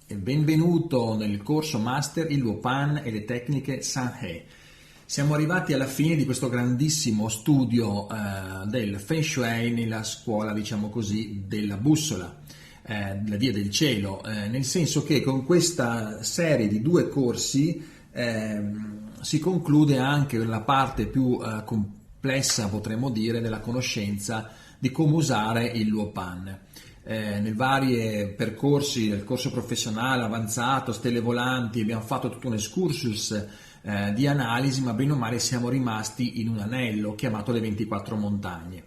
e benvenuto nel corso Master il Luopan e le tecniche Sanhe. Siamo arrivati alla fine di questo grandissimo studio del Feng Shui nella scuola, diciamo così, della bussola, la via del cielo, nel senso che con questa serie di 2 corsi si conclude anche la parte più complessa, potremmo dire, della conoscenza di come usare il Luopan. Nei vari percorsi, del corso professionale, avanzato, stelle volanti, abbiamo fatto tutto un excursus di analisi, ma bene o male siamo rimasti in un anello chiamato le 24 montagne.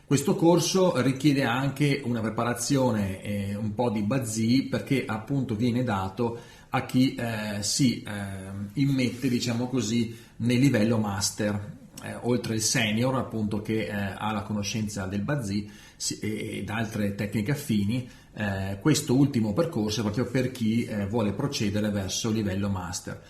Questo corso richiede anche una preparazione e un po' di bazzi, perché appunto viene dato a chi si immette, diciamo così, nel livello master. Oltre il senior, appunto, che ha la conoscenza del bazzi ed altre tecniche affini, questo ultimo percorso è proprio per chi vuole procedere verso il livello master.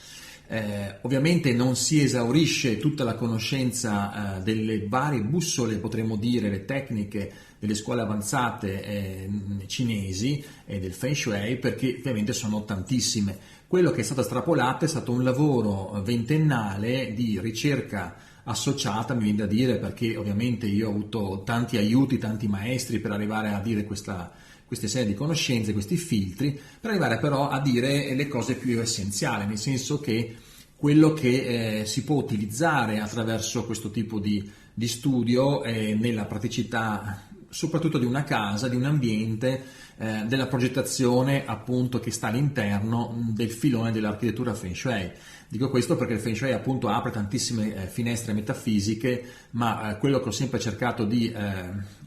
Ovviamente non si esaurisce tutta la conoscenza delle varie bussole, potremmo dire, le tecniche delle scuole avanzate cinesi e del Feng Shui, perché ovviamente sono tantissime. Quello che è stato estrapolato è stato un lavoro ventennale di ricerca associata, mi viene da dire, perché ovviamente io ho avuto tanti aiuti, tanti maestri per arrivare a dire queste serie di conoscenze, questi filtri, per arrivare però a dire le cose più essenziali, nel senso che quello che si può utilizzare attraverso questo tipo di studio nella praticità soprattutto di una casa, di un ambiente, della progettazione appunto che sta all'interno del filone dell'architettura Feng Shui. Dico questo perché il Feng Shui appunto apre tantissime finestre metafisiche, ma quello che ho sempre cercato di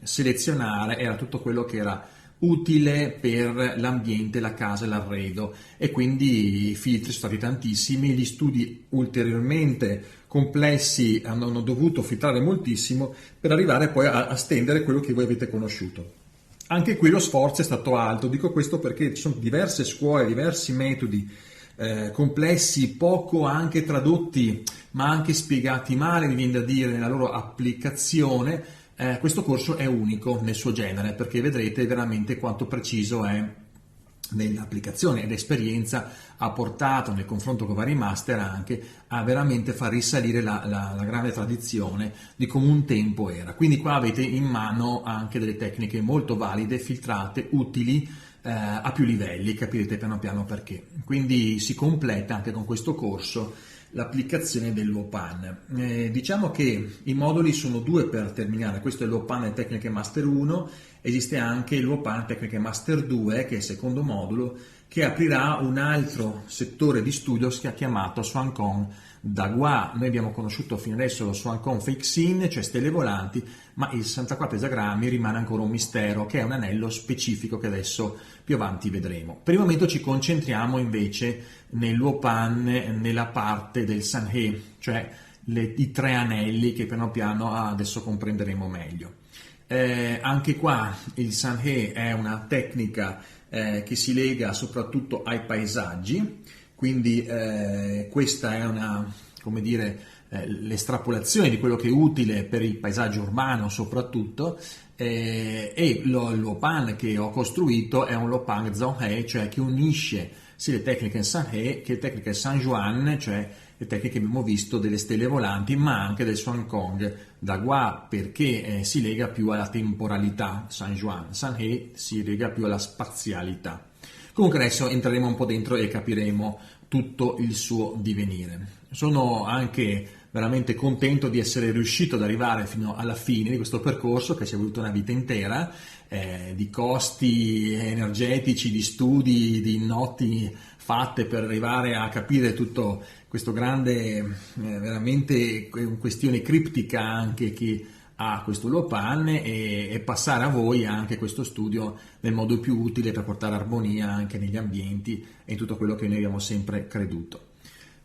selezionare era tutto quello che era utile per l'ambiente, la casa e l'arredo, e quindi i filtri sono stati tantissimi, gli studi ulteriormente complessi hanno dovuto filtrare moltissimo per arrivare poi a stendere quello che voi avete conosciuto. Anche qui lo sforzo è stato alto, dico questo perché ci sono diverse scuole, diversi metodi complessi, poco anche tradotti, ma anche spiegati male, mi viene da dire, nella loro applicazione. Questo corso è unico nel suo genere, perché vedrete veramente quanto preciso è nell'applicazione, ed esperienza ha portato nel confronto con vari master anche a veramente far risalire la grande tradizione di come un tempo era. Quindi qua avete in mano anche delle tecniche molto valide, filtrate, utili a più livelli, capirete piano piano perché. Quindi si completa anche con questo corso l'applicazione del Luopan. Diciamo che i moduli sono 2 per terminare, questo è il Luopan e Tecniche Master 1, esiste anche il Luopan Tecniche Master 2, che è il secondo modulo, che aprirà un altro settore di studio che ha chiamato Swan Kong Dagua. Noi abbiamo conosciuto fino adesso lo Swan Kong Feixin, cioè stelle volanti, ma il 64 esagrammi rimane ancora un mistero, che è un anello specifico che adesso più avanti vedremo. Per il momento ci concentriamo invece nel Luopan, nella parte del Sanhe, cioè i 3 anelli che piano piano adesso comprenderemo meglio. Anche qua il Sanhe è una tecnica che si lega soprattutto ai paesaggi, quindi questa è una, come dire, l'estrapolazione di quello che è utile per il paesaggio urbano soprattutto, e il Luopan che ho costruito è un Luopan Zhonghe, cioè che unisce sia le tecniche Sanhe che le tecniche San Juan, cioè le tecniche che abbiamo visto delle stelle volanti, ma anche del Swan Kong Dagua, perché si lega più alla temporalità, San Juan, Sanhe si lega più alla spazialità. Comunque adesso entreremo un po' dentro e capiremo tutto il suo divenire. Sono anche veramente contento di essere riuscito ad arrivare fino alla fine di questo percorso, che ci è voluto una vita intera, di costi energetici, di studi, di notti fatte per arrivare a capire tutto questo grande, veramente questione criptica anche che ha questo Luopan, e passare a voi anche questo studio nel modo più utile per portare armonia anche negli ambienti e in tutto quello che noi abbiamo sempre creduto.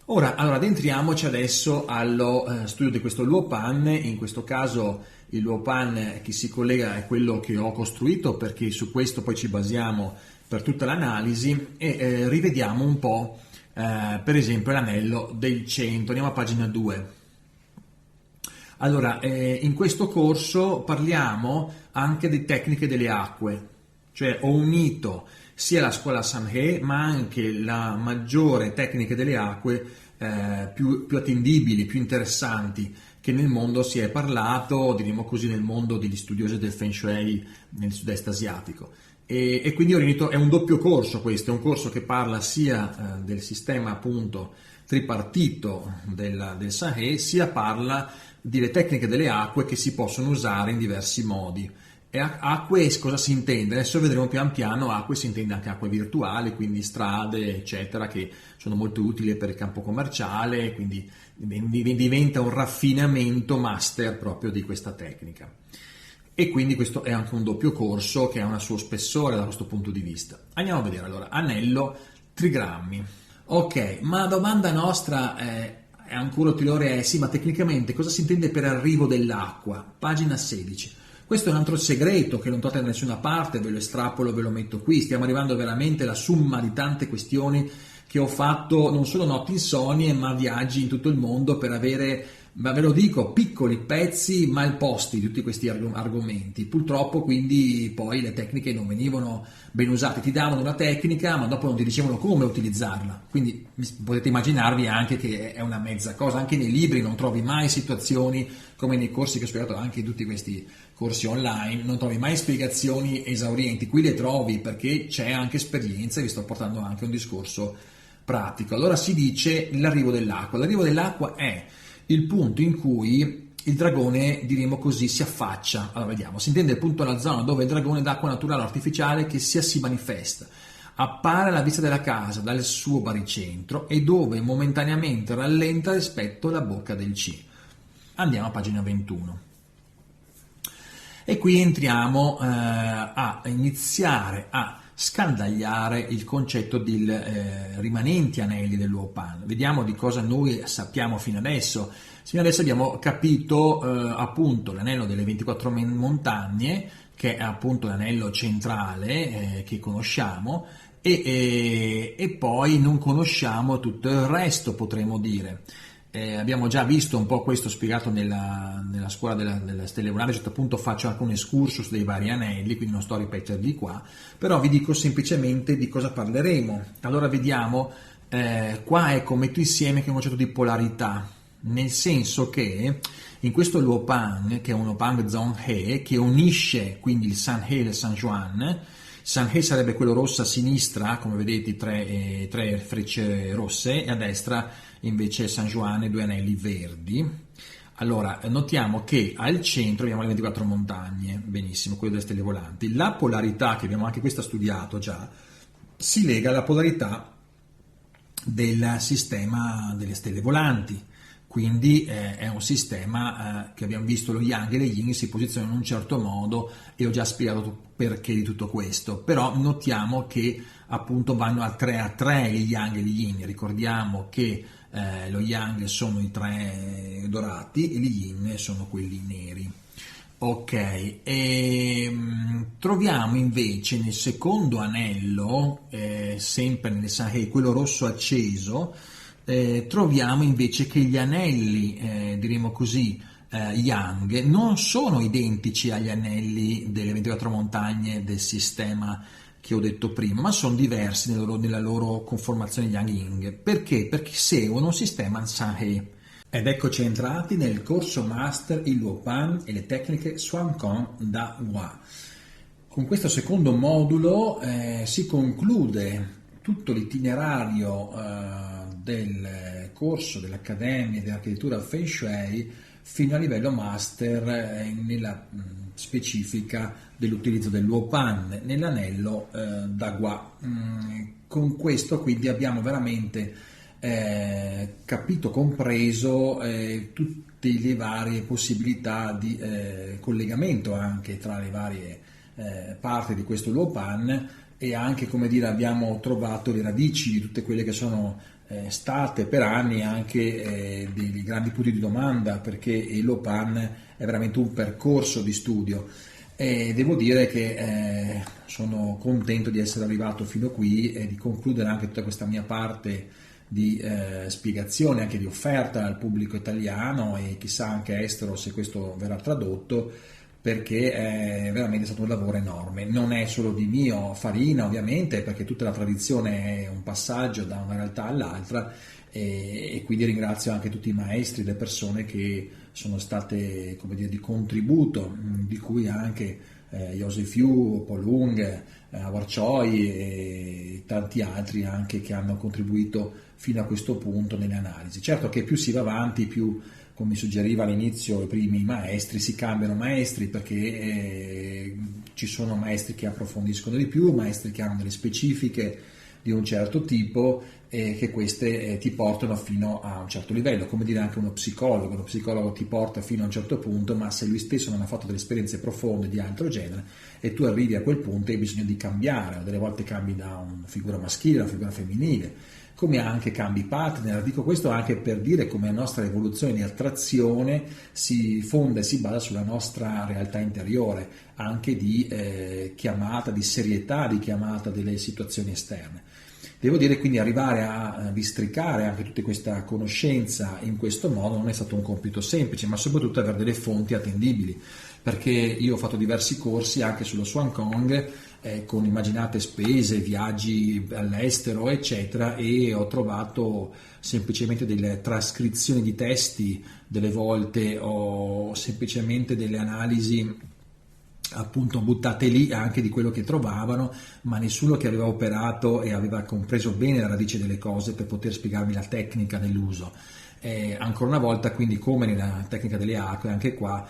Ora, allora, addentriamoci adesso allo studio di questo Luopan. In questo caso il Luopan che si collega è quello che ho costruito, perché su questo poi ci basiamo per tutta l'analisi, e rivediamo un po' per esempio l'anello del centro. Andiamo a pagina 2. Allora, in questo corso parliamo anche di tecniche delle acque, cioè ho unito sia la scuola Sanhe, ma anche la maggiore tecnica delle acque più attendibili, più interessanti che nel mondo si è parlato, diremo così, nel mondo degli studiosi del Feng Shui nel sud-est asiatico. E quindi è un doppio corso questo, è un corso che parla sia del sistema appunto tripartito del Sanhe, sia parla delle tecniche delle acque che si possono usare in diversi modi. E acque cosa si intende? Adesso vedremo pian piano, acque si intende anche acque virtuali, quindi strade, eccetera, che sono molto utili per il campo commerciale, quindi diventa un raffinamento master proprio di questa tecnica. E quindi questo è anche un doppio corso che ha un suo spessore da questo punto di vista. Andiamo a vedere allora, anello trigrammi. Ok, ma la domanda nostra è ancora ulteriore, sì, ma tecnicamente cosa si intende per arrivo dell'acqua? Pagina 16. Questo è un altro segreto che non trovate da nessuna parte, ve lo estrapolo, ve lo metto qui. Stiamo arrivando veramente alla summa di tante questioni che ho fatto, non solo notti insonnie, ma viaggi in tutto il mondo per avere, ma ve lo dico, piccoli pezzi mal posti di tutti questi argomenti. Purtroppo quindi poi le tecniche non venivano ben usate, ti davano una tecnica ma dopo non ti dicevano come utilizzarla, quindi potete immaginarvi anche che è una mezza cosa. Anche nei libri non trovi mai situazioni come nei corsi che ho spiegato, anche in tutti questi corsi online, non trovi mai spiegazioni esaurienti. Qui le trovi perché c'è anche esperienza e vi sto portando anche un discorso pratico. Allora si dice l'arrivo dell'acqua. L'arrivo dell'acqua è il punto in cui il dragone, diremo così, si affaccia. Allora vediamo, si intende appunto la zona dove il dragone d'acqua naturale o artificiale che si manifesta, appare alla vista della casa dal suo baricentro e dove momentaneamente rallenta rispetto alla bocca del C. Andiamo a pagina 21. E qui entriamo a iniziare a scandagliare il concetto di rimanenti anelli dell'Uopan. Vediamo di cosa noi sappiamo fino adesso. Fino adesso abbiamo capito appunto l'anello delle 24 montagne, che è appunto l'anello centrale che conosciamo, e poi non conosciamo tutto il resto, potremmo dire. Abbiamo già visto un po' questo spiegato nella scuola delle stelle volari. A un certo punto faccio anche un excursus dei vari anelli, quindi non sto a ripeterli qua, però vi dico semplicemente di cosa parleremo. Allora vediamo, qua ecco, metto insieme che è un concetto di polarità, nel senso che in questo Luopan, che è un Luopan Zhonghe, che unisce quindi il Sanhe e il San Juan. Sanhe sarebbe quello rosso a sinistra, come vedete tre frecce rosse, e a destra invece San Juan, due anelli verdi. Allora, notiamo che al centro abbiamo le 24 montagne, benissimo, quelle delle stelle volanti. La polarità, che abbiamo anche questa studiato già, si lega alla polarità del sistema delle stelle volanti. Quindi è un sistema che abbiamo visto, lo Yang e le Yin si posizionano in un certo modo e ho già spiegato perché di tutto questo, però notiamo che appunto vanno a 3 gli Yang e gli Yin. Ricordiamo che lo Yang sono i 3 dorati e gli Yin sono quelli neri. Ok, troviamo invece nel secondo anello, sempre nel Sanhe, quello rosso acceso, troviamo invece che gli anelli, diremo così, Yang, non sono identici agli anelli delle 24 montagne del sistema che ho detto prima, ma sono diversi nella loro conformazione Yang-Yin. Perché? Perché seguono un sistema Sanhe. Ed eccoci entrati nel corso master il Luopan e le tecniche Swan Kong da Hua. Con questo secondo modulo si conclude tutto l'itinerario del corso dell'Accademia di Architettura Feng Shui fino a livello master nella specifica dell'utilizzo del Luopan nell'anello Dagua. Con questo quindi abbiamo veramente capito, compreso tutte le varie possibilità di collegamento anche tra le varie parti di questo Luopan, e anche, come dire, abbiamo trovato le radici di tutte quelle che sono state per anni anche dei grandi punti di domanda, perché il Luopan è veramente un percorso di studio. E devo dire che sono contento di essere arrivato fino qui e di concludere anche tutta questa mia parte di spiegazione, anche di offerta al pubblico italiano e chissà anche estero se questo verrà tradotto, perché è veramente stato un lavoro enorme. Non è solo di mio farina, ovviamente, perché tutta la tradizione è un passaggio da una realtà all'altra, e quindi ringrazio anche tutti i maestri, le persone che sono state, come dire, di contributo, di cui anche Joseph Yu, Paul Hung, Howard Choi e tanti altri anche che hanno contribuito fino a questo punto nelle analisi. Certo che più si va avanti, più, come suggeriva all'inizio i primi maestri, si cambiano maestri, perché ci sono maestri che approfondiscono di più, maestri che hanno delle specifiche di un certo tipo, che queste ti portano fino a un certo livello, come dire anche uno psicologo ti porta fino a un certo punto, ma se lui stesso non ha fatto delle esperienze profonde di altro genere e tu arrivi a quel punto hai bisogno di cambiare, delle volte cambi da una figura maschile a una figura femminile, come anche cambi partner. Dico questo anche per dire come la nostra evoluzione di attrazione si fonda e si basa sulla nostra realtà interiore, anche di chiamata, di serietà, di chiamata delle situazioni esterne. Devo dire, quindi, arrivare a districare anche tutta questa conoscenza in questo modo non è stato un compito semplice, ma soprattutto avere delle fonti attendibili, perché io ho fatto diversi corsi anche sullo Swan Kong, con immaginate spese, viaggi all'estero, eccetera, e ho trovato semplicemente delle trascrizioni di testi, delle volte o semplicemente delle analisi appunto buttate lì anche di quello che trovavano, ma nessuno che aveva operato e aveva compreso bene la radice delle cose per poter spiegarmi la tecnica dell'uso. Ancora una volta, quindi, come nella tecnica delle acque, anche qua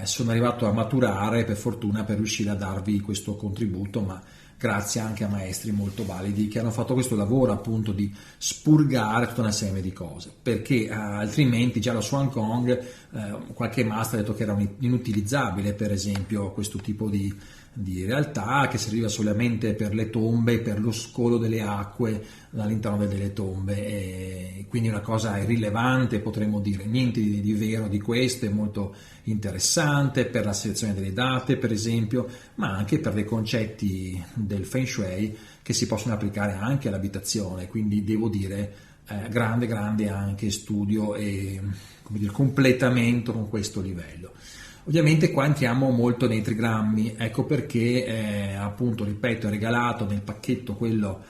sono arrivato a maturare, per fortuna, per riuscire a darvi questo contributo, ma grazie anche a maestri molto validi che hanno fatto questo lavoro appunto di spurgare tutta una serie di cose, perché altrimenti già la Swan Kong qualche master ha detto che era inutilizzabile, per esempio questo tipo di realtà che serviva solamente per le tombe, per lo scolo delle acque all'interno delle tombe, e quindi una cosa irrilevante, potremmo dire, niente di vero di questo, è molto interessante per la selezione delle date, per esempio, ma anche per dei concetti del Feng Shui che si possono applicare anche all'abitazione, quindi devo dire grande anche studio e, come dire, completamento con questo livello. Ovviamente qua entriamo molto nei trigrammi, ecco perché appunto, ripeto, è regalato nel pacchetto quello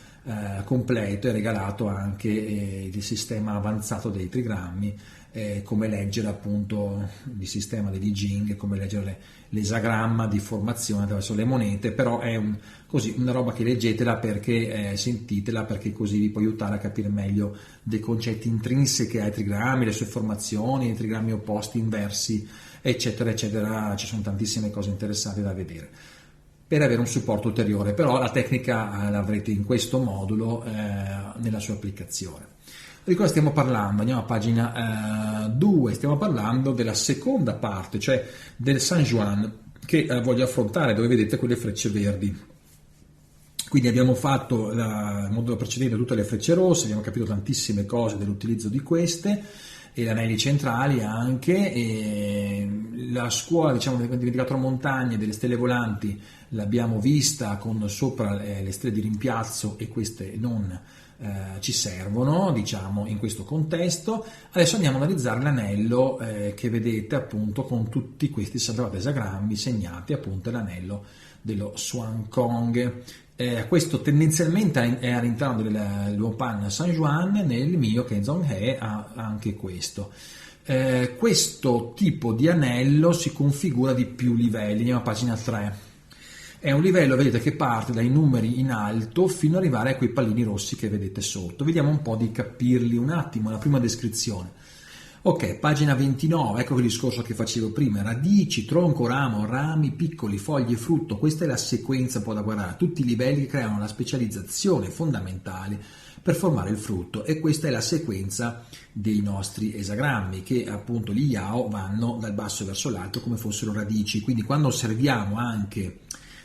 completo, è regalato anche il sistema avanzato dei trigrammi, come leggere appunto il sistema degli I Ching, come leggere l'esagramma di formazione attraverso le monete, però è così, una roba che leggetela perché sentitela, perché così vi può aiutare a capire meglio dei concetti intrinseci ai trigrammi, le sue formazioni, i trigrammi opposti, inversi, eccetera eccetera. Ci sono tantissime cose interessanti da vedere per avere un supporto ulteriore, però la tecnica l'avrete in questo modulo nella sua applicazione. Di cosa stiamo parlando? Andiamo a pagina 2, stiamo parlando della seconda parte, cioè del San Juan, che voglio affrontare, dove vedete quelle frecce verdi. Quindi abbiamo fatto il modulo precedente tutte le frecce rosse, abbiamo capito tantissime cose dell'utilizzo di queste, e gli anelli centrali anche, e la scuola, diciamo, delle 24 montagne, delle stelle volanti, l'abbiamo vista con sopra le stelle di rimpiazzo, e queste non ci servono, diciamo, in questo contesto. Adesso andiamo a analizzare l'anello che vedete appunto con tutti questi esagrammi segnati, appunto l'anello dello Swan Kong. Questo tendenzialmente è all'interno del Luopan San Juan, nel mio Kenzong He ha anche questo. Questo tipo di anello si configura di più livelli, andiamo a pagina 3. È un livello, vedete, che parte dai numeri in alto fino ad arrivare a quei pallini rossi che vedete sotto. Vediamo un po' di capirli un attimo, la prima descrizione. Ok, pagina 29, ecco il discorso che facevo prima: radici, tronco, ramo, rami, piccoli, foglie, frutto. Questa è la sequenza un po' da guardare, tutti i livelli che creano la specializzazione fondamentale per formare il frutto, e questa è la sequenza dei nostri esagrammi, che appunto gli Yao vanno dal basso verso l'alto come fossero radici. Quindi quando osserviamo anche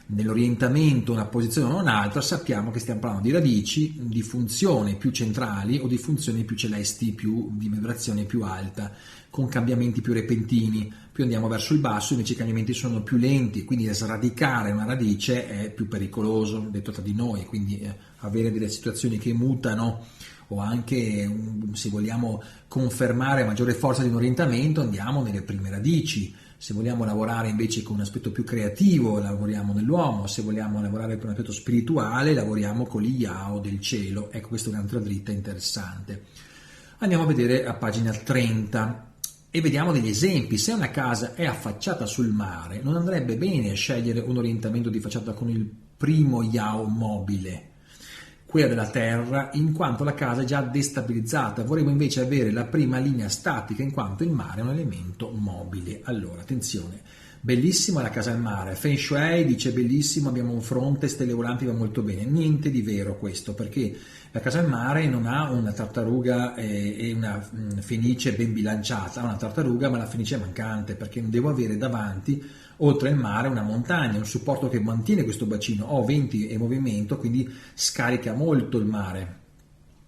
nell'orientamento una posizione o un'altra, sappiamo che stiamo parlando di radici, di funzioni più centrali o di funzioni più celesti, più di vibrazione più alta, con cambiamenti più repentini. Più andiamo verso il basso, invece i cambiamenti sono più lenti, quindi sradicare una radice è più pericoloso, detto tra di noi, quindi avere delle situazioni che mutano, o anche, se vogliamo confermare maggiore forza di un orientamento, andiamo nelle prime radici, Se vogliamo lavorare invece con un aspetto più creativo, lavoriamo nell'uomo. Se vogliamo lavorare con un aspetto spirituale, lavoriamo con l'Iao del cielo. Ecco, questa è un'altra dritta interessante. Andiamo a vedere a pagina 30 e vediamo degli esempi. Se una casa è affacciata sul mare, non andrebbe bene scegliere un orientamento di facciata con il primo Iao mobile, quella della terra, in quanto la casa è già destabilizzata. Vorremmo invece avere la prima linea statica, in quanto il mare è un elemento mobile. Allora, attenzione, bellissima la casa al mare. Feng Shui dice bellissimo, abbiamo un fronte, stelle volanti, va molto bene. Niente di vero questo, perché la casa al mare non ha una tartaruga e una fenice ben bilanciata, ha una tartaruga ma la fenice è mancante, perché non devo avere davanti, oltre il mare, una montagna, un supporto che mantiene questo bacino. Ho venti e movimento, quindi scarica molto il mare.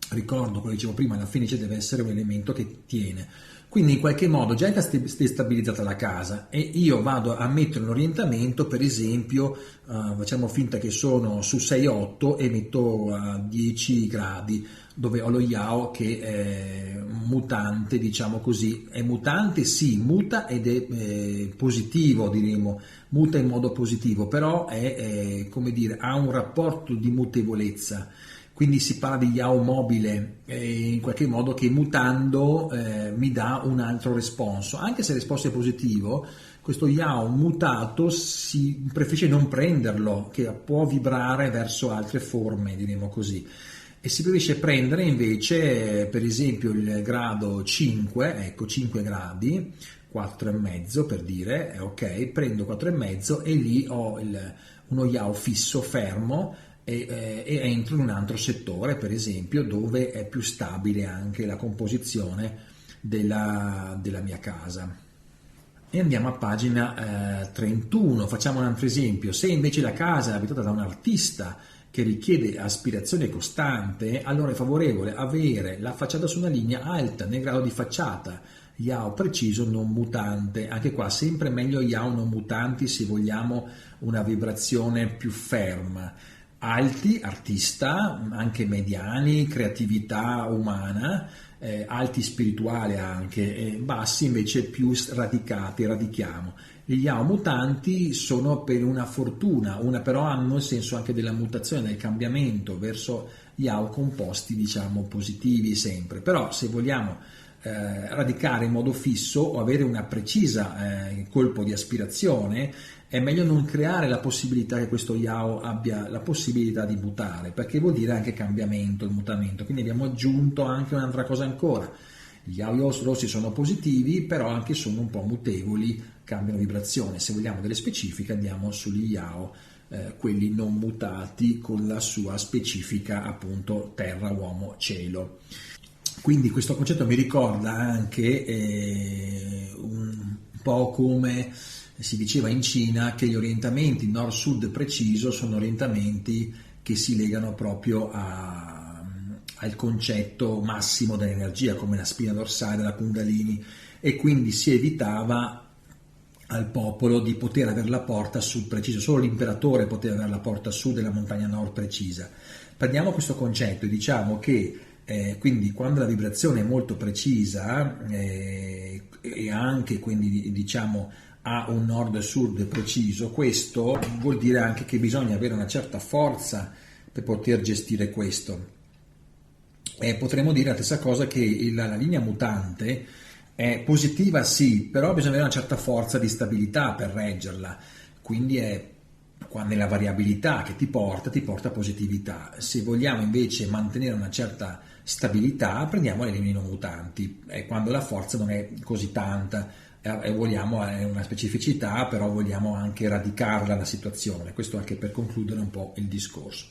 Ricordo, come dicevo prima, la fenice deve essere un elemento che tiene. Quindi in qualche modo già è destabilizzata la casa e io vado a mettere un orientamento, per esempio, facciamo finta che sono su 6-8 e metto a 10 gradi, dove ho lo Iao che è mutante, diciamo così. È mutante, sì, muta ed è positivo, diremo, muta in modo positivo, però è come dire, ha un rapporto di mutevolezza. Quindi si parla di Iao mobile, in qualche modo che mutando mi dà un altro responso. Anche se il responso è positivo, questo Iao mutato si preferisce non prenderlo, che può vibrare verso altre forme, diremo così. E si preferisce prendere invece, per esempio, il grado 5, ecco 5 gradi, 4,5 per dire, ok, prendo 4,5 e lì ho uno Iao fisso, fermo, e entro in un altro settore, per esempio, dove è più stabile anche la composizione della mia casa. E andiamo a pagina 31, facciamo un altro esempio. Se invece la casa è abitata da un artista che richiede aspirazione costante, allora è favorevole avere la facciata su una linea alta nel grado di facciata, Iao preciso non mutante. Anche qua sempre meglio Iao non mutanti se vogliamo una vibrazione più ferma. Alti, artista, anche mediani, creatività umana, alti spirituale anche, bassi invece più radicati, radichiamo. Gli Yao mutanti sono per una fortuna, però hanno il senso anche della mutazione, del cambiamento verso Yao composti, diciamo, positivi sempre. Però se vogliamo radicare in modo fisso o avere una precisa colpo di aspirazione, è meglio non creare la possibilità che questo Yao abbia la possibilità di mutare, perché vuol dire anche cambiamento, il mutamento. Quindi abbiamo aggiunto anche un'altra cosa ancora. Gli Yao rossi sono positivi, però anche sono un po' mutevoli, cambiano vibrazione. Se vogliamo delle specifiche andiamo sugli Yao, quelli non mutati con la sua specifica appunto terra, uomo, cielo. Quindi questo concetto mi ricorda anche un po' come si diceva in Cina, che gli orientamenti nord-sud preciso sono orientamenti che si legano proprio al concetto massimo dell'energia, come la spina dorsale della Kundalini, e quindi si evitava al popolo di poter avere la porta sud precisa, solo l'imperatore poteva avere la porta sud della montagna nord precisa. Prendiamo questo concetto e diciamo che quindi quando la vibrazione è molto precisa e anche quindi diciamo ha un nord-sud preciso, questo vuol dire anche che bisogna avere una certa forza per poter gestire questo. Potremmo dire la stessa cosa, che la linea mutante è positiva sì, però bisogna avere una certa forza di stabilità per reggerla, quindi è quando è la variabilità che ti porta positività. Se vogliamo invece mantenere una certa stabilità, prendiamo le linee non mutanti, quando la forza non è così tanta e vogliamo una specificità, però vogliamo anche radicarla la situazione. Questo anche per concludere un po' il discorso.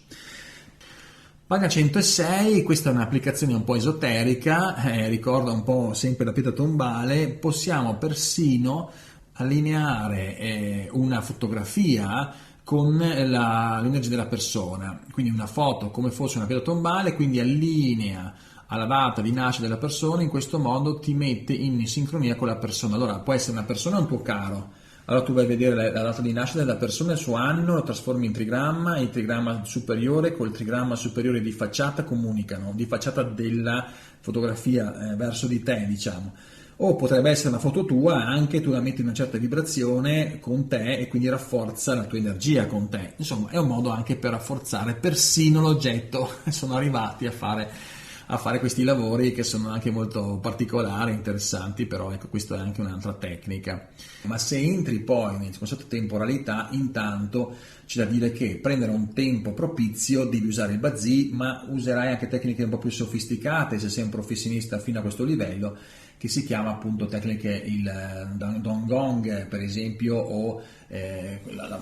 Pagina 106, questa è un'applicazione un po' esoterica, ricorda un po' sempre la pietra tombale. Possiamo persino allineare una fotografia con l'energia della persona, quindi una foto come fosse una pietra tombale, quindi allinea alla data di nascita della persona, in questo modo ti mette in sincronia con la persona. Allora può essere una persona o un tuo caro, allora tu vai a vedere la data di nascita della persona, il suo anno, lo trasformi in trigramma, e il trigramma superiore col trigramma superiore di facciata comunicano, di facciata della fotografia verso di te, diciamo. o potrebbe essere una foto tua, anche tu la metti in una certa vibrazione con te e quindi rafforza la tua energia con te. Insomma, è un modo anche per rafforzare persino l'oggetto. Sono arrivati a fare questi lavori che sono anche molto particolari, interessanti, però ecco, questa è anche un'altra tecnica. Ma se entri poi nel concetto di temporalità, intanto c'è da dire che prendere un tempo propizio devi usare il Bazzi, ma userai anche tecniche un po' più sofisticate se sei un professionista fino a questo livello, che si chiama appunto tecniche il Dongong per esempio, o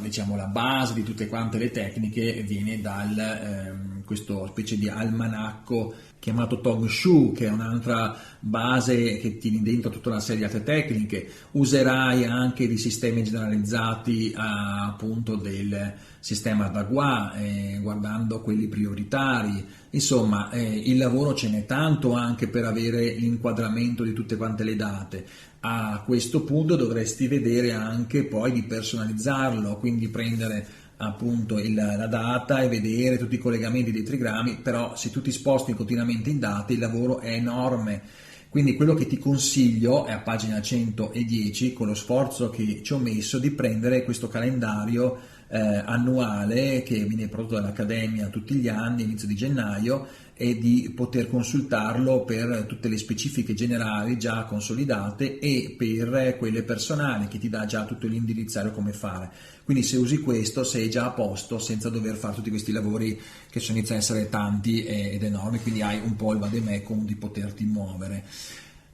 diciamo la base di tutte quante le tecniche viene dal questo specie di almanacco chiamato Tong Shu, che è un'altra base che tiene dentro tutta una serie di altre tecniche. Userai anche di sistemi generalizzati appunto del sistema Dagua, guardando quelli prioritari. Insomma, il lavoro ce n'è tanto anche per avere l'inquadramento di tutte quante le date. A questo punto dovresti vedere anche poi di personalizzarlo, quindi prendere appunto la data e vedere tutti i collegamenti dei trigrammi, però se tu ti sposti continuamente in date il lavoro è enorme. Quindi quello che ti consiglio è a pagina 110, con lo sforzo che ci ho messo, di prendere questo calendario annuale che viene prodotto dall'Accademia tutti gli anni, inizio di gennaio, e di poter consultarlo per tutte le specifiche generali già consolidate e per quelle personali, che ti dà già tutto l'indirizzario come fare. Quindi se usi questo sei già a posto senza dover fare tutti questi lavori che sono iniziano a essere tanti ed enormi, quindi hai un po' il vademecum di poterti muovere.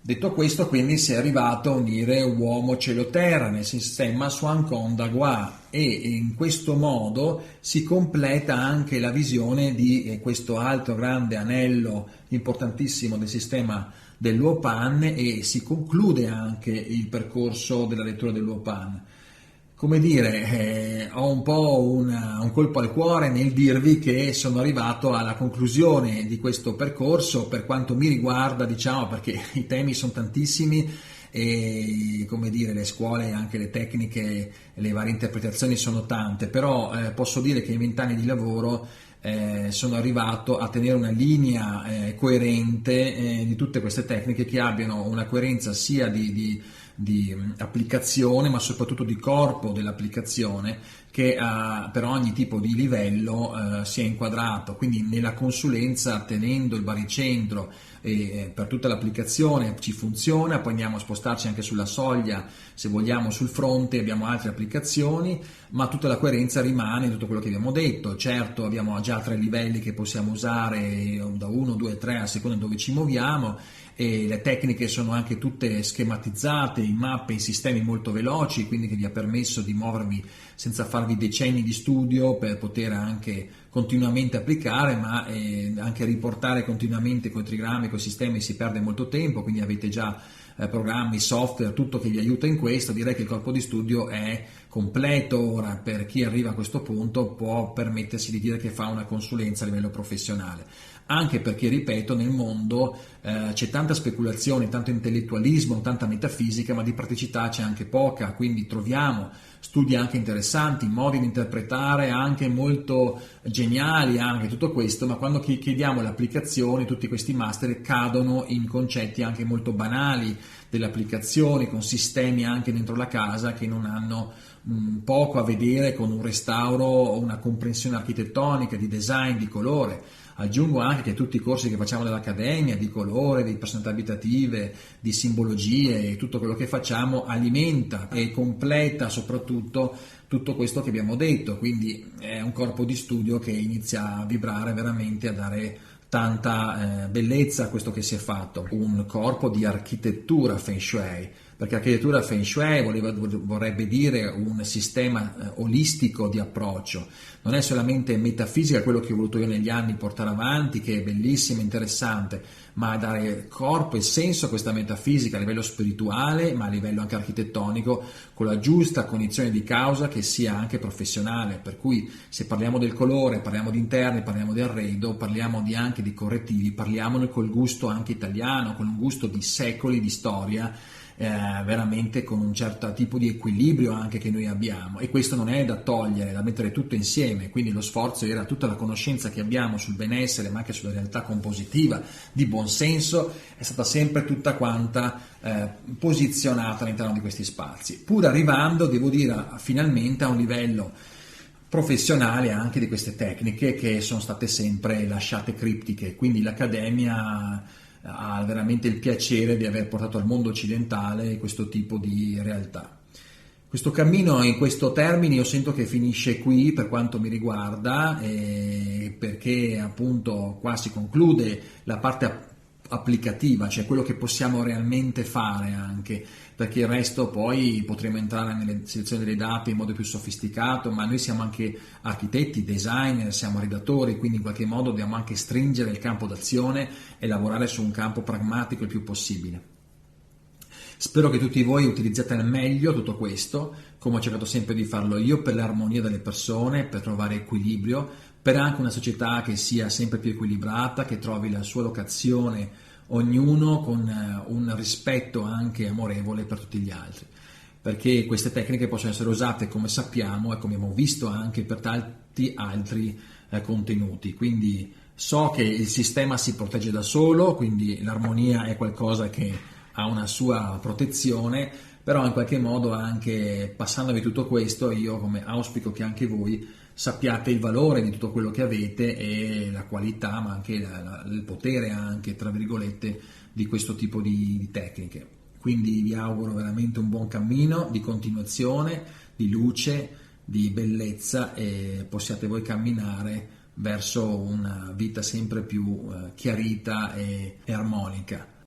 Detto questo, quindi si è arrivato a unire uomo cielo-terra nel sistema Swan Con Dagua, e in questo modo si completa anche la visione di questo altro grande anello importantissimo del sistema dell'Uopan, e si conclude anche il percorso della lettura dell'Uopan. Come dire, ho un po' un colpo al cuore nel dirvi che sono arrivato alla conclusione di questo percorso per quanto mi riguarda, diciamo, perché i temi sono tantissimi e, come dire, le scuole e anche le tecniche, le varie interpretazioni sono tante, però posso dire che in 20 anni di lavoro sono arrivato a tenere una linea coerente di tutte queste tecniche, che abbiano una coerenza sia di applicazione, ma soprattutto di corpo dell'applicazione, che per ogni tipo di livello sia inquadrato. Quindi nella consulenza, tenendo il baricentro per tutta l'applicazione ci funziona, poi andiamo a spostarci anche sulla soglia, se vogliamo sul fronte abbiamo altre applicazioni, ma tutta la coerenza rimane in tutto quello che abbiamo detto. Certo, abbiamo già 3 livelli che possiamo usare, da 1, 2, 3 a seconda dove ci muoviamo, e le tecniche sono anche tutte schematizzate in mappe, in sistemi molto veloci, quindi che vi ha permesso di muovervi senza farvi decenni di studio per poter anche continuamente applicare, ma anche riportare continuamente con i trigrammi, con i sistemi si perde molto tempo, quindi avete già programmi, software, tutto che vi aiuta in questo. Direi che il corpo di studio è completo. Ora, per chi arriva a questo punto può permettersi di dire che fa una consulenza a livello professionale, anche perché, ripeto, nel mondo c'è tanta speculazione, tanto intellettualismo, tanta metafisica, ma di praticità c'è anche poca, quindi troviamo studi anche interessanti, modi di interpretare anche molto geniali, anche tutto questo, ma quando chiediamo l'applicazione tutti questi master cadono in concetti anche molto banali delle applicazioni, con sistemi anche dentro la casa che non hanno poco a vedere con un restauro o una comprensione architettonica, di design, di colore. Aggiungo anche che tutti i corsi che facciamo dall'Accademia di colore, di personalità abitative, di simbologie, e tutto quello che facciamo alimenta e completa soprattutto tutto questo che abbiamo detto, quindi è un corpo di studio che inizia a vibrare veramente, a dare tanta bellezza a questo che si è fatto, un corpo di architettura Feng Shui, perché architettura Feng Shui vorrebbe dire un sistema olistico di approccio. Non è solamente metafisica, quello che ho voluto io negli anni portare avanti, che è bellissimo, interessante, ma dare corpo e senso a questa metafisica a livello spirituale, ma a livello anche architettonico, con la giusta cognizione di causa che sia anche professionale. Per cui se parliamo del colore, parliamo di interni, parliamo di arredo, parliamo anche di correttivi, parliamone col gusto anche italiano, con un gusto di secoli di storia, veramente con un certo tipo di equilibrio anche che noi abbiamo, e questo non è da togliere, da mettere tutto insieme, quindi lo sforzo era tutta la conoscenza che abbiamo sul benessere ma anche sulla realtà compositiva di buon senso è stata sempre tutta quanta posizionata all'interno di questi spazi, pur arrivando, devo dire, finalmente a un livello professionale anche di queste tecniche che sono state sempre lasciate criptiche, quindi l'Accademia ha veramente il piacere di aver portato al mondo occidentale questo tipo di realtà. Questo cammino in questo termine io sento che finisce qui per quanto mi riguarda, perché appunto qua si conclude la parte applicativa, cioè quello che possiamo realmente fare anche, perché il resto poi potremo entrare nelle selezioni delle date in modo più sofisticato, ma noi siamo anche architetti, designer, siamo redattori, quindi in qualche modo dobbiamo anche stringere il campo d'azione e lavorare su un campo pragmatico il più possibile. Spero che tutti voi utilizziate al meglio tutto questo, come ho cercato sempre di farlo io, per l'armonia delle persone, per trovare equilibrio, per anche una società che sia sempre più equilibrata, che trovi la sua locazione, ognuno con un rispetto anche amorevole per tutti gli altri. Perché queste tecniche possono essere usate, come sappiamo e come abbiamo visto, anche per tanti altri contenuti. Quindi so che il sistema si protegge da solo, quindi l'armonia è qualcosa che ha una sua protezione, però in qualche modo anche passandovi tutto questo io come auspico che anche voi sappiate il valore di tutto quello che avete e la qualità ma anche il potere anche tra virgolette di questo tipo di tecniche. Quindi vi auguro veramente un buon cammino di continuazione, di luce, di bellezza e possiate voi camminare verso una vita sempre più chiarita e armonica.